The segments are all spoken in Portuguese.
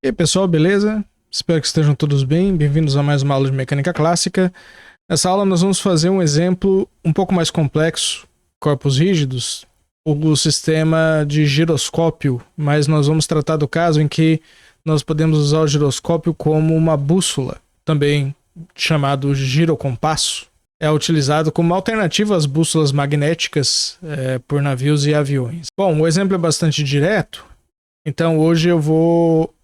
E aí, pessoal, beleza? Espero que estejam todos bem. Bem-vindos a mais uma aula de mecânica clássica. Nessa aula nós vamos fazer um exemplo um pouco mais complexo, corpos rígidos, o sistema de giroscópio, mas nós vamos tratar do caso em que nós podemos usar o giroscópio como uma bússola, também chamado girocompasso. É utilizado como alternativa às bússolas magnéticas por navios e aviões. Bom, o exemplo é bastante direto, então hoje eu vou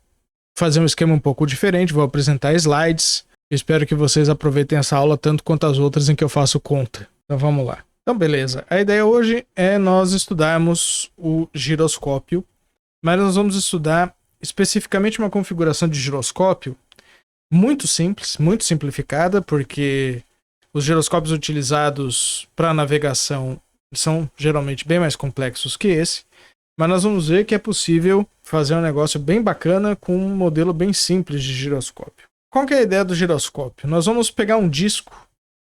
fazer um esquema um pouco diferente, vou apresentar slides. Espero que vocês aproveitem essa aula tanto quanto as outras em que eu faço conta. Então vamos lá. Então beleza, a ideia hoje é nós estudarmos o giroscópio, mas nós vamos estudar especificamente uma configuração de giroscópio muito simples, muito simplificada, porque os giroscópios utilizados para navegação são geralmente bem mais complexos que esse. Mas nós vamos ver que é possível fazer um negócio bem bacana com um modelo bem simples de giroscópio. Qual que é a ideia do giroscópio? Nós vamos pegar um disco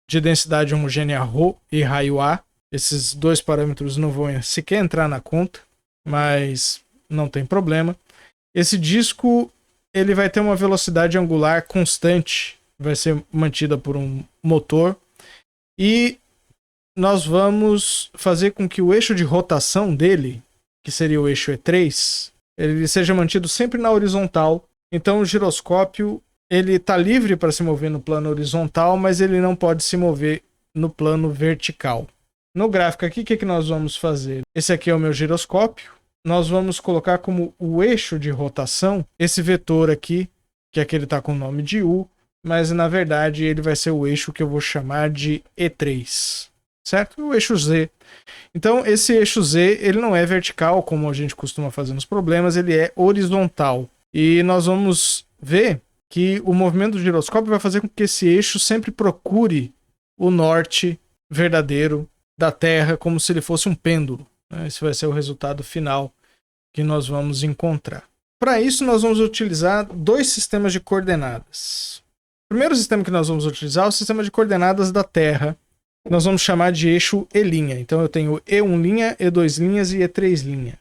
de densidade homogênea ρ e raio A. Esses dois parâmetros não vão sequer entrar na conta, mas não tem problema. Esse disco ele vai ter uma velocidade angular constante, vai ser mantida por um motor, e nós vamos fazer com que o eixo de rotação dele, que seria o eixo E3, ele seja mantido sempre na horizontal. Então o giroscópio ele está livre para se mover no plano horizontal, mas ele não pode se mover no plano vertical. No gráfico aqui, o que nós vamos fazer? Esse aqui é o meu giroscópio. Nós vamos colocar como o eixo de rotação esse vetor aqui, que aqui ele está com o nome de U, mas na verdade ele vai ser o eixo que eu vou chamar de E3, certo? O eixo Z. Então esse eixo Z ele não é vertical, como a gente costuma fazer nos problemas, ele é horizontal. E nós vamos ver que o movimento do giroscópio vai fazer com que esse eixo sempre procure o norte verdadeiro da Terra, como se ele fosse um pêndulo. Esse vai ser o resultado final que nós vamos encontrar. Para isso nós vamos utilizar dois sistemas de coordenadas. O primeiro sistema que nós vamos utilizar é o sistema de coordenadas da Terra, nós vamos chamar de eixo E'. Então eu tenho E1', E2' e E3'.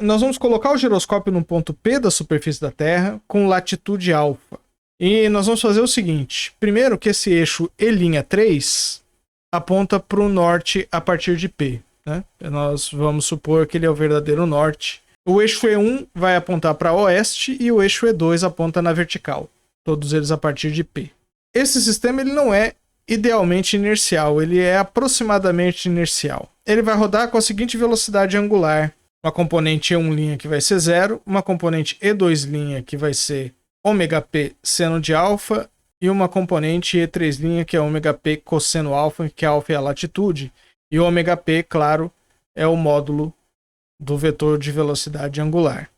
Nós vamos colocar o giroscópio no ponto P da superfície da Terra com latitude alfa. E nós vamos fazer o seguinte. Primeiro que esse eixo E'3 aponta para o norte a partir de P. Né? Nós vamos supor que ele é o verdadeiro norte. O eixo E1 vai apontar para oeste e o eixo E2 aponta na vertical. Todos eles a partir de P. Esse sistema ele não é idealmente inercial, ele é aproximadamente inercial. Ele vai rodar com a seguinte velocidade angular: uma componente E1' que vai ser 0, uma componente E2' que vai ser ômega-p seno de alfa e uma componente E3' que é ômega-p cosseno alfa, que alfa é a latitude, e ômega-p, claro, é o módulo do vetor de velocidade angular.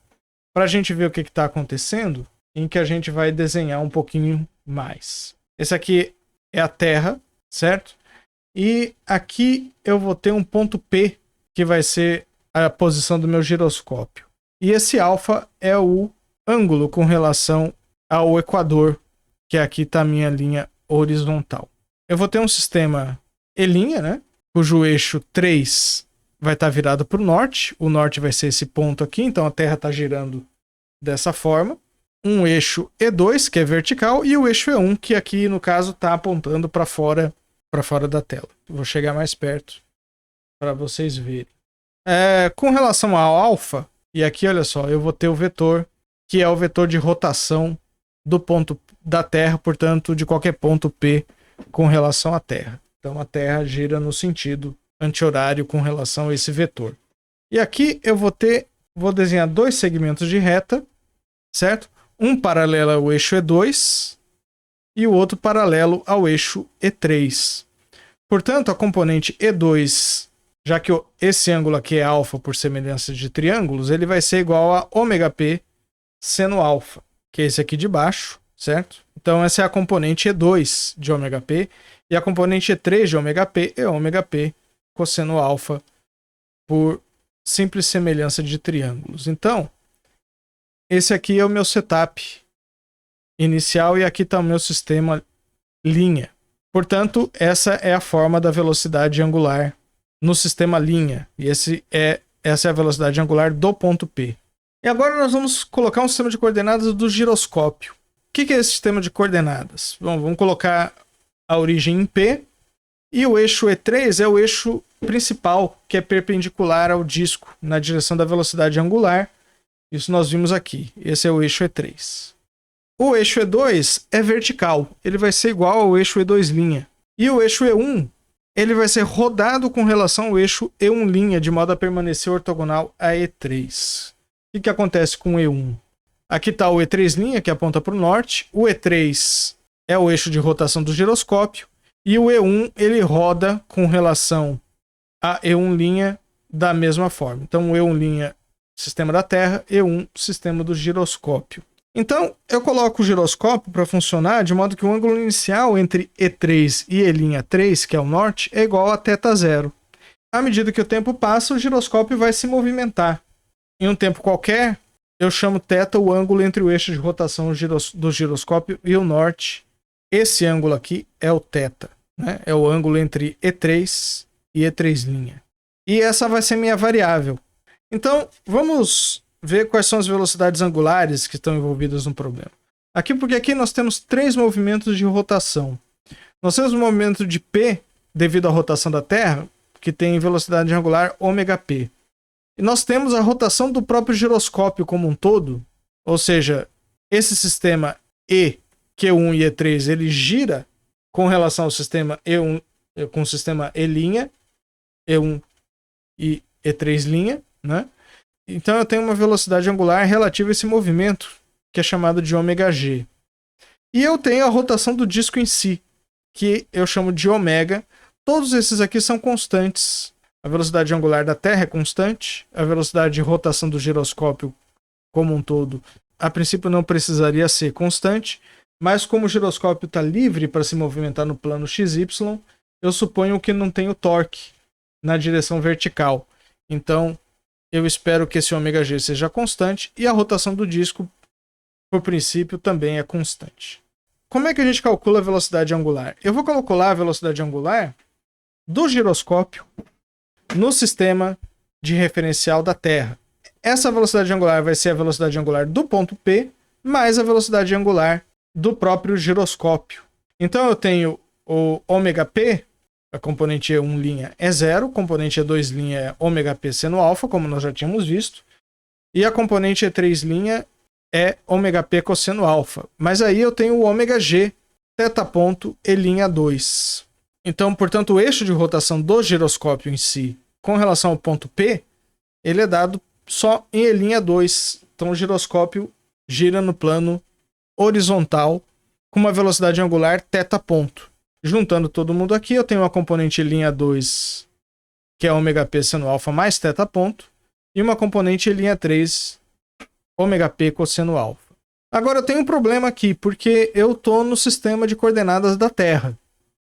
Para a gente ver o que está acontecendo, em que a gente vai desenhar um pouquinho mais. Esse aqui é a Terra, certo? E aqui eu vou ter um ponto P, que vai ser a posição do meu giroscópio. E esse alfa é o ângulo com relação ao equador, que aqui está a minha linha horizontal. Eu vou ter um sistema E', né? Cujo eixo 3 vai estar virado para o norte. O norte vai ser esse ponto aqui, então a Terra está girando dessa forma. Um eixo E2, que é vertical, e o eixo E1, que aqui no caso está apontando para fora da tela. Vou chegar mais perto para vocês verem. Com relação ao alfa, e aqui olha só, eu vou ter o vetor, que é o vetor de rotação do ponto da Terra, portanto de qualquer ponto P com relação à Terra. Então a Terra gira no sentido anti-horário com relação a esse vetor. E aqui eu vou desenhar dois segmentos de reta, certo? Um paralelo ao eixo E2 e o outro paralelo ao eixo E3. Portanto, a componente E2, já que esse ângulo aqui é alfa por semelhança de triângulos, ele vai ser igual a ômega-p seno alfa, que é esse aqui de baixo, certo? Então essa é a componente E2 de ômega-p, e a componente E3 de ômega-p é ômega-p cosseno alfa por simples semelhança de triângulos. Então, esse aqui é o meu setup inicial e aqui está o meu sistema linha. Portanto, essa é a forma da velocidade angular no sistema linha. E essa é a velocidade angular do ponto P. E agora nós vamos colocar um sistema de coordenadas do giroscópio. O que é esse sistema de coordenadas? Bom, vamos colocar a origem em P, e o eixo E3 é o eixo principal, que é perpendicular ao disco, na direção da velocidade angular. Isso nós vimos aqui. Esse é o eixo E3. O eixo E2 é vertical. Ele vai ser igual ao eixo E2'. E o eixo E1, ele vai ser rodado com relação ao eixo E1', de modo a permanecer ortogonal a E3. O que acontece com o E1? Aqui está o E3', que aponta para o norte. O E3 é o eixo de rotação do giroscópio. E o E1, ele roda com relação a E1' da mesma forma. Então, o E1', sistema da Terra, E1, sistema do giroscópio. Então, eu coloco o giroscópio para funcionar de modo que o ângulo inicial entre E3 e E'3, que é o norte, é igual a θ0. À medida que o tempo passa, o giroscópio vai se movimentar. Em um tempo qualquer, eu chamo θ o ângulo entre o eixo de rotação do giroscópio e o norte. Esse ângulo aqui é o θ, né? É o ângulo entre E3 e E3'. E essa vai ser minha variável. Então, vamos ver quais são as velocidades angulares que estão envolvidas no problema. Porque aqui nós temos 3 movimentos de rotação. Nós temos o movimento de P, devido à rotação da Terra, que tem velocidade angular ômega-P. E nós temos a rotação do próprio giroscópio como um todo, ou seja, esse sistema E, Q1 e E3, ele gira com relação ao sistema E1, com o sistema E', E1 e E3', né? Então eu tenho uma velocidade angular relativa a esse movimento, que é chamado de ômega-g. E eu tenho a rotação do disco em si, que eu chamo de ômega. Todos esses aqui são constantes. A velocidade angular da Terra é constante, a velocidade de rotação do giroscópio como um todo, a princípio não precisaria ser constante, mas como o giroscópio está livre para se movimentar no plano XY, eu suponho que não tem o torque na direção vertical. Então, eu espero que esse ômega-g seja constante e a rotação do disco, por princípio, também é constante. Como é que a gente calcula a velocidade angular? Eu vou calcular a velocidade angular do giroscópio no sistema de referencial da Terra. Essa velocidade angular vai ser a velocidade angular do ponto P mais a velocidade angular do próprio giroscópio. Então eu tenho o ômega-P, a componente E1' é 0, a componente E2' é ômega-P seno alfa, como nós já tínhamos visto, e a componente E3' é ômega-P cosseno alfa. Mas aí eu tenho o ômega-G, θ ponto E'2. Então, portanto, o eixo de rotação do giroscópio em si, com relação ao ponto P, ele é dado só em E'2. Então, o giroscópio gira no plano horizontal com uma velocidade angular θ ponto. Juntando todo mundo aqui, eu tenho uma componente E'2, que é ômega-P seno alfa mais θ ponto, e uma componente E'3, ômega-P cosseno alfa. Agora, eu tenho um problema aqui, porque eu estou no sistema de coordenadas da Terra.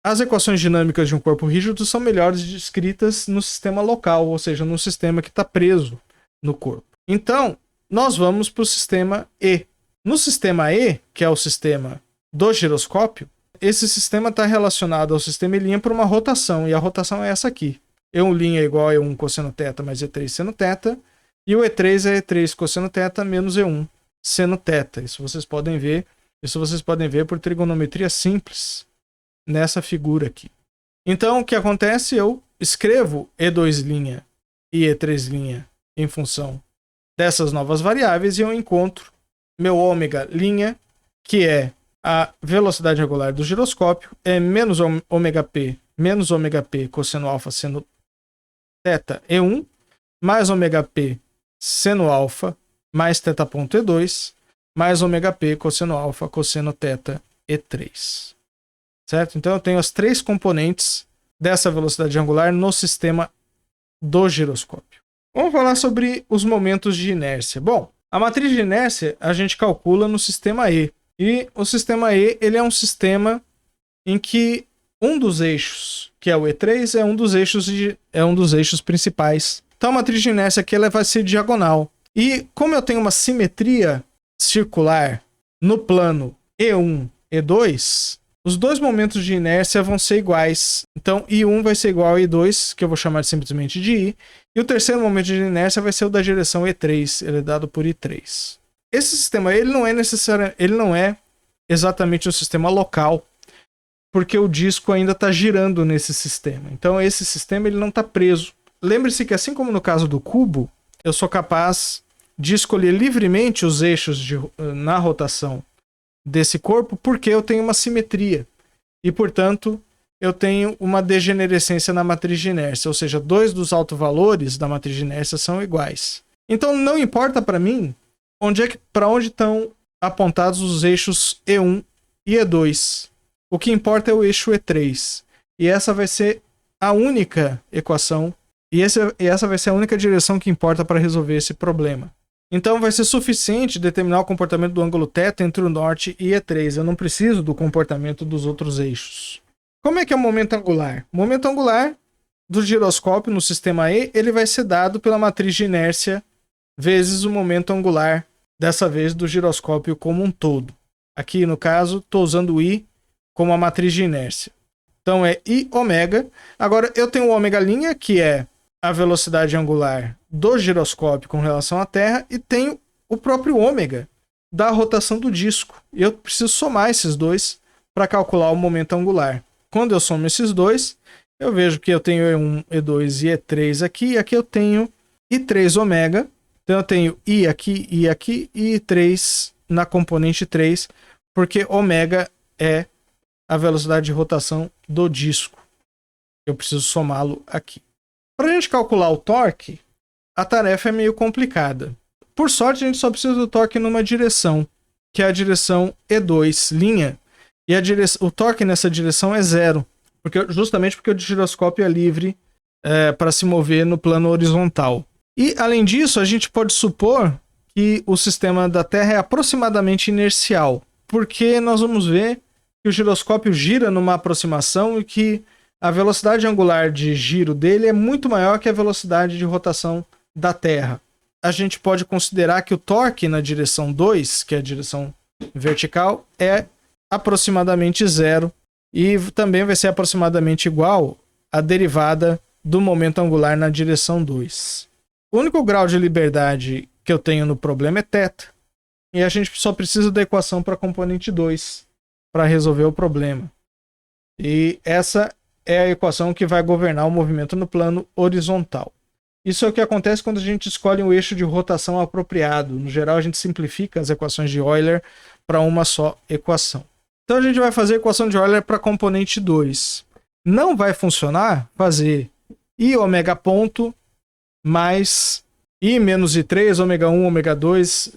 As equações dinâmicas de um corpo rígido são melhores descritas no sistema local, ou seja, no sistema que está preso no corpo. Então, nós vamos para o sistema E. No sistema E, que é o sistema do giroscópio, esse sistema está relacionado ao sistema E' por uma rotação, e a rotação é essa aqui. E1' é igual a E1 cosseno θ mais E3 seno θ, e o E3 é E3 cosseno θ menos E1 seno θ. Isso vocês podem ver por trigonometria simples nessa figura aqui. Então, o que acontece? Eu escrevo E2' e E3' em função dessas novas variáveis e eu encontro meu ômega', que é a velocidade angular do giroscópio, é menos ômega-P cosseno alfa seno θ E1, mais ômega-P seno alfa mais θ ponto E2, mais ômega-P cosseno alfa cosseno θ E3. Certo? Então eu tenho as 3 componentes dessa velocidade angular no sistema do giroscópio. Vamos falar sobre os momentos de inércia. Bom, a matriz de inércia a gente calcula no sistema E. E o sistema E, ele é um sistema em que um dos eixos, que é o E3, é um dos eixos principais. Então a matriz de inércia aqui ela vai ser diagonal. E como eu tenho uma simetria circular no plano E1, E2, os dois momentos de inércia vão ser iguais. Então, I1 vai ser igual a I2, que eu vou chamar simplesmente de I. E o terceiro momento de inércia vai ser o da direção E3, ele é dado por I3. Esse sistema ele não é exatamente um sistema local, porque o disco ainda está girando nesse sistema. Então, esse sistema ele não está preso. Lembre-se que, assim como no caso do cubo, eu sou capaz de escolher livremente os eixos na rotação desse corpo, porque eu tenho uma simetria. E, portanto, eu tenho uma degenerescência na matriz de inércia. Ou seja, dois dos autovalores da matriz de inércia são iguais. Então, não importa para mim para onde estão apontados os eixos E1 e E2. O que importa é o eixo E3. E essa vai ser a única equação, e essa vai ser a única direção que importa para resolver esse problema. Então vai ser suficiente determinar o comportamento do ângulo θ entre o norte e E3. Eu não preciso do comportamento dos outros eixos. Como é que é o momento angular? O momento angular do giroscópio no sistema E, ele vai ser dado pela matriz de inércia vezes o momento angular, dessa vez do giroscópio como um todo. Aqui, no caso, estou usando o I como a matriz de inércia. Então é I ômega. Agora eu tenho o ômega', que é a velocidade angular do giroscópio com relação à Terra, e tenho o próprio ômega da rotação do disco. E eu preciso somar esses dois para calcular o momento angular. Quando eu somo esses dois, eu vejo que eu tenho E1, E2 e E3 aqui, e aqui eu tenho I3 ômega. Então eu tenho I aqui e I3 na componente 3, porque ômega é a velocidade de rotação do disco. Eu preciso somá-lo aqui. Para a gente calcular o torque, a tarefa é meio complicada. Por sorte, a gente só precisa do torque numa direção, que é a direção E2', e o torque nessa direção é zero, justamente porque o giroscópio é livre para se mover no plano horizontal. E, além disso, a gente pode supor que o sistema da Terra é aproximadamente inercial, porque nós vamos ver que o giroscópio gira numa aproximação e que a velocidade angular de giro dele é muito maior que a velocidade de rotação da Terra. A gente pode considerar que o torque na direção 2, que é a direção vertical, é aproximadamente zero, e também vai ser aproximadamente igual à derivada do momento angular na direção 2. O único grau de liberdade que eu tenho no problema é θ, e a gente só precisa da equação para a componente 2 para resolver o problema. E essa é a equação que vai governar o movimento no plano horizontal. Isso é o que acontece quando a gente escolhe um eixo de rotação apropriado. No geral, a gente simplifica as equações de Euler para uma só equação. Então a gente vai fazer a equação de Euler para a componente 2. Não vai funcionar fazer I ômega ponto mais I menos I3, ômega 1, ômega 2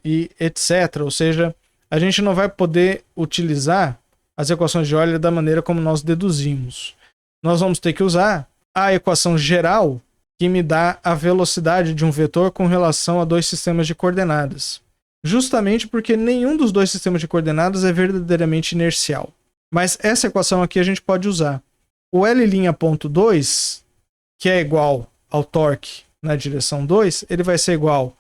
e etc. Ou seja, a gente não vai poder utilizar as equações de Euler da maneira como nós deduzimos. Nós vamos ter que usar a equação geral que me dá a velocidade de um vetor com relação a dois sistemas de coordenadas. Justamente porque nenhum dos dois sistemas de coordenadas é verdadeiramente inercial. Mas essa equação aqui a gente pode usar. O L'.2, que é igual ao torque na direção 2, ele vai ser igual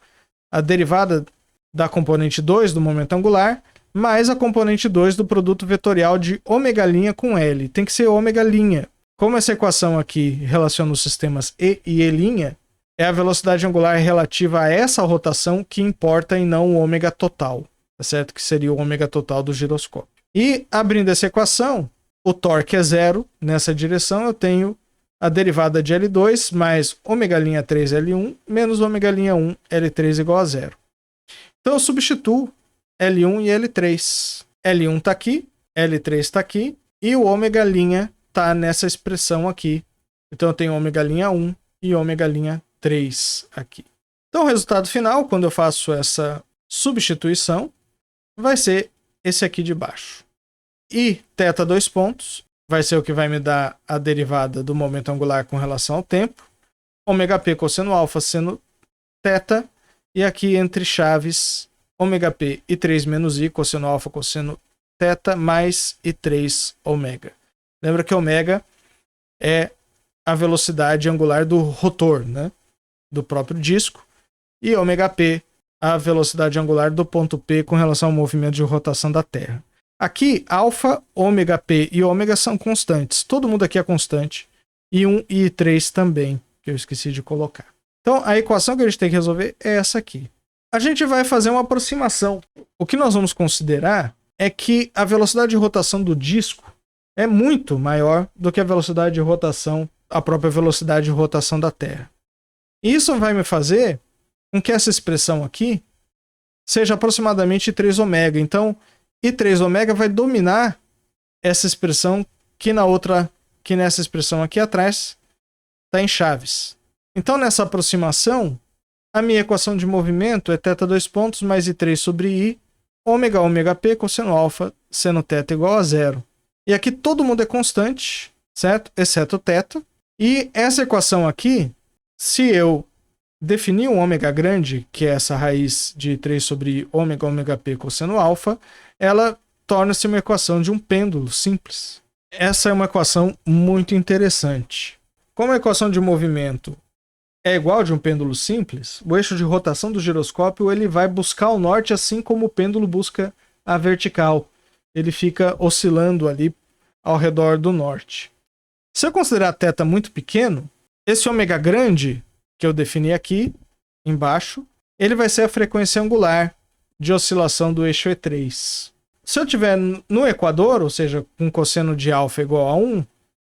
à derivada da componente 2 do momento angular, mais a componente 2 do produto vetorial de ômega' com L. Tem que ser ômega'. Como essa equação aqui relaciona os sistemas E e E', é a velocidade angular relativa a essa rotação que importa e não o ômega total, tá certo? Que seria o ômega total do giroscópio. E, abrindo essa equação, o torque é zero. Nessa direção eu tenho a derivada de L2 mais ômega' 3 L1 menos ômega' 1 L3 igual a zero. Então eu substituo L1 e L3. L1 está aqui, L3 está aqui, e o ômega' está nessa expressão aqui. Então eu tenho ômega' 1 e ômega' 3 aqui. Então o resultado final, quando eu faço essa substituição, vai ser esse aqui de baixo. E θ 2 pontos vai ser o que vai me dar a derivada do momento angular com relação ao tempo. Ômega P cosseno alfa seno θ. E aqui entre chaves, ômega P e 3 menos I cosseno alfa cosseno θ mais I3 ômega. Lembra que ômega é a velocidade angular do rotor, né? Do próprio disco. E ômega P a velocidade angular do ponto P com relação ao movimento de rotação da Terra. Aqui, alfa, ômega P e ômega são constantes. Todo mundo aqui é constante. E 1 e 3 também, que eu esqueci de colocar. Então, a equação que a gente tem que resolver é essa aqui. A gente vai fazer uma aproximação. O que nós vamos considerar é que a velocidade de rotação do disco é muito maior do que a velocidade de rotação, a própria velocidade de rotação da Terra. E isso vai me fazer com que essa expressão aqui seja aproximadamente 3 ômega. Então, I3 ômega vai dominar essa expressão que nessa expressão aqui atrás está em chaves. Então, nessa aproximação, a minha equação de movimento é θ 2 pontos mais I3 sobre I, ômega ômega P, cosseno alfa, seno θ igual a 0. E aqui todo mundo é constante, certo? Exceto θ. E essa equação aqui, se eu definir um ômega grande, que é essa raiz de 3 sobre ômega ômega P cosseno alfa, ela torna-se uma equação de um pêndulo simples. Essa é uma equação muito interessante. Como a equação de movimento é igual de um pêndulo simples, o eixo de rotação do giroscópio ele vai buscar o norte assim como o pêndulo busca a vertical. Ele fica oscilando ali ao redor do norte. Se eu considerar θ muito pequeno, esse ômega grande que eu defini aqui, embaixo, ele vai ser a frequência angular de oscilação do eixo E3. Se eu estiver no equador, ou seja, com cosseno de alfa igual a 1,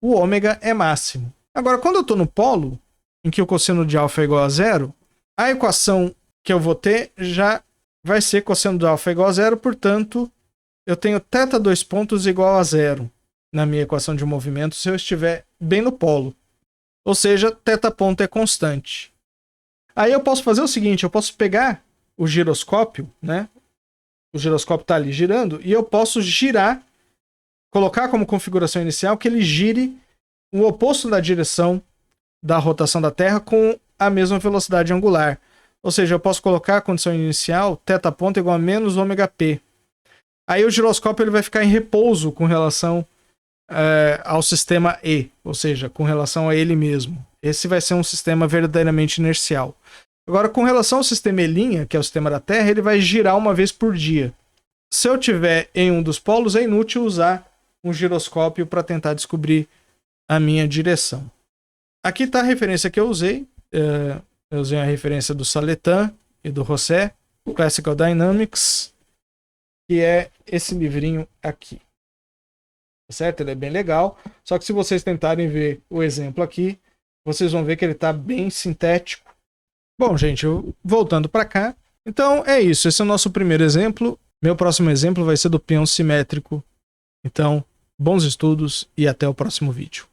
o ômega é máximo. Agora, quando eu estou no polo, em que o cosseno de alfa é igual a 0, a equação que eu vou ter já vai ser cosseno de alfa igual a 0, portanto, eu tenho θ 2 pontos igual a 0 na minha equação de movimento se eu estiver bem no polo. Ou seja, θ ponto é constante. Aí eu posso fazer o seguinte, eu posso pegar o giroscópio, né? O giroscópio está ali girando, e eu posso girar, colocar como configuração inicial que ele gire o oposto da direção da rotação da Terra com a mesma velocidade angular. Ou seja, eu posso colocar a condição inicial, θ ponto igual a menos ômega P. Aí o giroscópio ele vai ficar em repouso com relação ao sistema E, ou seja, com relação a ele mesmo. Esse vai ser um sistema verdadeiramente inercial. Agora, com relação ao sistema E', que é o sistema da Terra, ele vai girar uma vez por dia. Se eu tiver em um dos polos, é inútil usar um giroscópio para tentar descobrir a minha direção. Aqui está a referência que eu usei. Eu usei a referência do Saletan e do Rosset, Classical Dynamics, que é esse livrinho aqui. Certo? Ele é bem legal. Só que se vocês tentarem ver o exemplo aqui, vocês vão ver que ele está bem sintético. Bom, gente, voltando para cá. Então é isso. Esse é o nosso primeiro exemplo. Meu próximo exemplo vai ser do peão simétrico. Então, bons estudos e até o próximo vídeo.